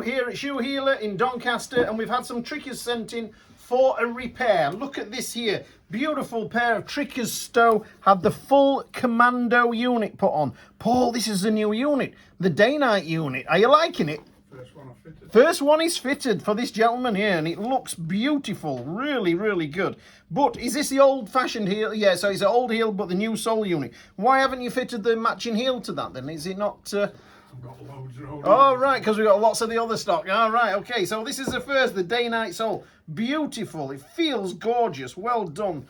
here at Shoe Healer in Doncaster, and we've had some Trickers sent in for a repair. Look at this here. Beautiful pair of Trickers Stow. Had the full Commando unit put on. Paul, this is a new unit. The Dainite unit. Are you liking it? First one I fitted. First one is fitted for this gentleman here, and it looks beautiful. Really, really good. But is this the old-fashioned heel? Yeah, so it's an old heel, but the new sole unit. Why haven't you fitted the matching heel to that then? Is it not... I've got loads of Oh, right, because we've got lots of the other stock. All right, okay, so this is the first, the Dainite sole. Beautiful. It feels gorgeous. Well done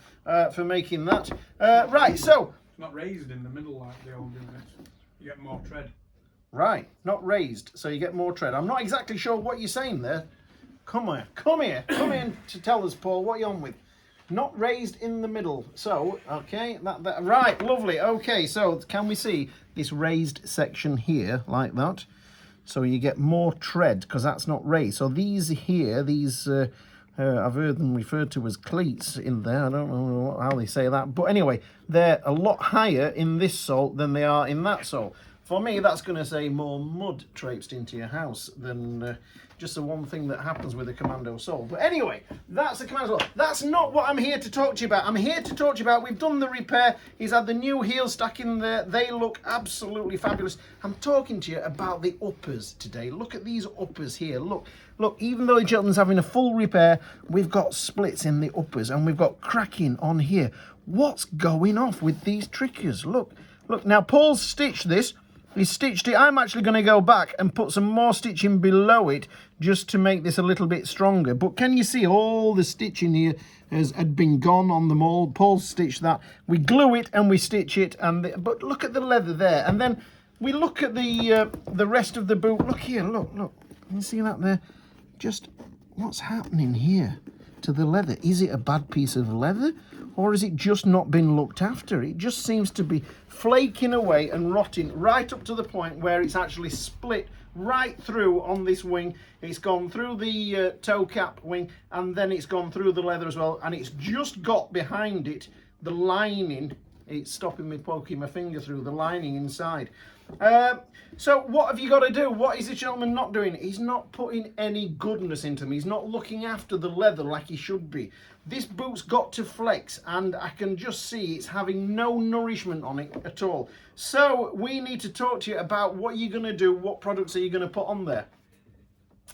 for making that. Right, so... It's not raised in the middle like the old units. You get more tread. Right, not raised, so you get more tread. I'm not exactly sure what you're saying there. Come in to tell us, Paul, what you're on with. Not raised in the middle. So, okay, right, lovely. Okay, so can we see this raised section here, like that? So you get more tread, because that's not raised. So these here, I've heard them referred to as cleats in there. I don't know how they say that. But anyway, they're a lot higher in this sole than they are in that sole. For me, that's going to say more mud traipsed into your house than just the one thing that happens with a Commando sole. But anyway, that's the Commando sole. That's not what I'm here to talk to you about. I'm here to talk to you about, we've done the repair. He's had the new heel stack in there. They look absolutely fabulous. I'm talking to you about the uppers today. Look at these uppers here. Look, even though the gentleman's having a full repair, we've got splits in the uppers and we've got cracking on here. What's going off with these Trickers? Look. Now, Paul's stitched this. He stitched it. I'm actually going to go back and put some more stitching below it just to make this a little bit stronger. But can you see all the stitching here had been gone on them all? Paul stitched that. We glue it and we stitch it. But look at the leather there. And then we look at the rest of the boot. Look here. Look. You see that there? Just what's happening here to the leather? Is it a bad piece of leather? Or has it just not been looked after? It just seems to be flaking away and rotting right up to the point where it's actually split right through on this wing. It's gone through the toe cap wing, and then it's gone through the leather as well, and it's just got behind it the lining. It's stopping me poking my finger through the lining inside. So what have you got to do? What is the gentleman not doing? He's not putting any goodness into them. He's not looking after the leather like he should be. This boot's got to flex, and I can just see it's having no nourishment on it at all. So we need to talk to you about what you're going to do. What products are you going to put on there?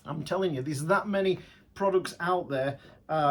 I'm telling you, there's that many products out there.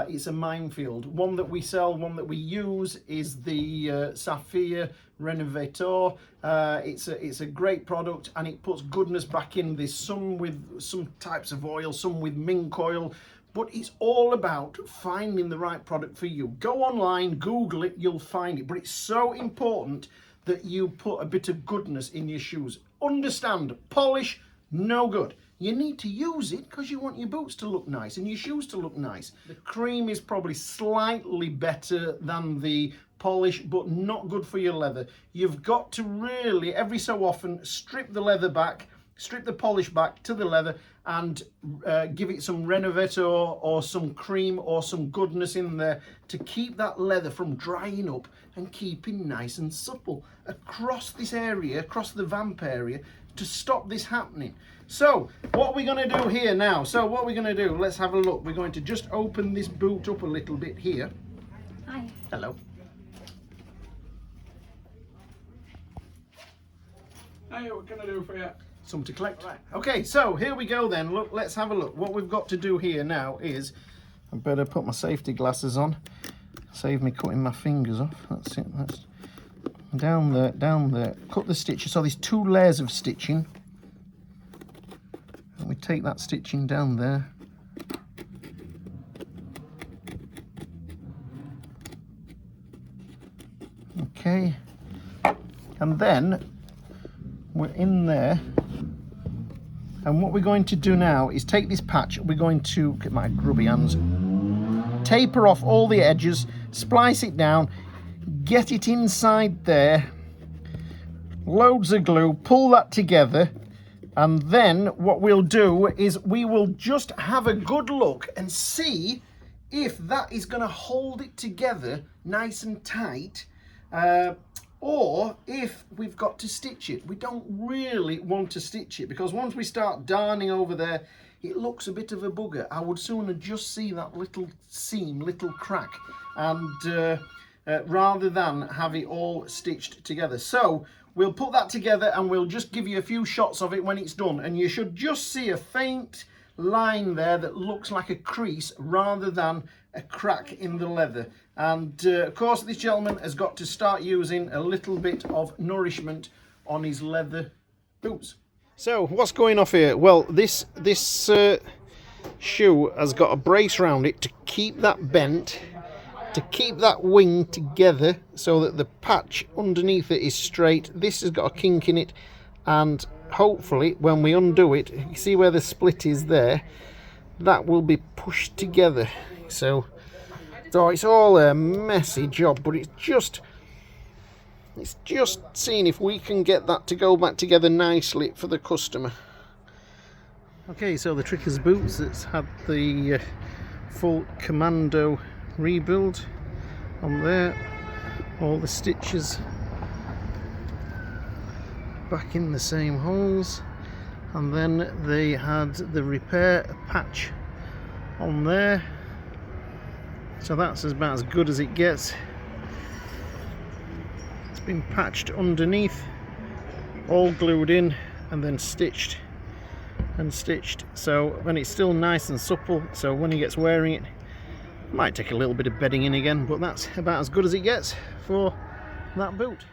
It's a minefield. One that we sell, one that we use is the Saphir Renovator. It's a great product, and it puts goodness back in. There's some with some types of oil, some with mink oil, but it's all about finding the right product for you. Go online, Google it, you'll find it. But it's so important that you put a bit of goodness in your shoes. Understand, polish, no good. You need to use it because you want your boots to look nice and your shoes to look nice. The cream is probably slightly better than the polish, but not good for your leather. You've got to really, every so often, strip the leather back, strip the polish back to the leather, and give it some Renovator or some cream or some goodness in there to keep that leather from drying up and keeping nice and supple across this area, across the vamp area, to stop this happening. So what are we going to do here now? So what we're going to do, let's have a look. We're going to just open this boot up a little bit here. Hi. Hello. Hey, what can I do for you? Some to collect. Right. Okay, so here we go then. Look, let's have a look. What we've got to do here now is, I better put my safety glasses on. Save me cutting my fingers off. That's it. That's down there, down there. Cut the stitches. So there's 2 layers of stitching. And we take that stitching down there. Okay. And then we're in there. And what we're going to do now is take this patch. We're going to get my grubby hands. Taper off all the edges. Splice it down. Get it inside there. Loads of glue. Pull that together. And then what we'll do is we will just have a good look and see if that is going to hold it together nice and tight, or if we've got to stitch it. We don't really want to stitch it because once we start darning over there, it looks a bit of a bugger. I would sooner just see that little seam, little crack, and rather than have it all stitched together. So we'll put that together and we'll just give you a few shots of it when it's done, and you should just see a faint line there that looks like a crease rather than a crack in the leather. And of course this gentleman has got to start using a little bit of nourishment on his leather boots. So what's going off here? Well, this shoe has got a brace around it to keep that bent, to keep that wing together so that the patch underneath it is straight. This has got a kink in it, and hopefully when we undo it, you see where the split is there, that will be pushed together. So it's all a messy job, but it's just seeing if we can get that to go back together nicely for the customer. Okay, so the Trickers boots, it's had the full Commando rebuild on there, all the stitches back in the same holes, and then they had the repair patch on there, so that's about as good as it gets. It's been patched underneath, all glued in and then stitched and stitched, so when it's still nice and supple, so when he gets wearing it, might take a little bit of bedding in again, but that's about as good as it gets for that boot.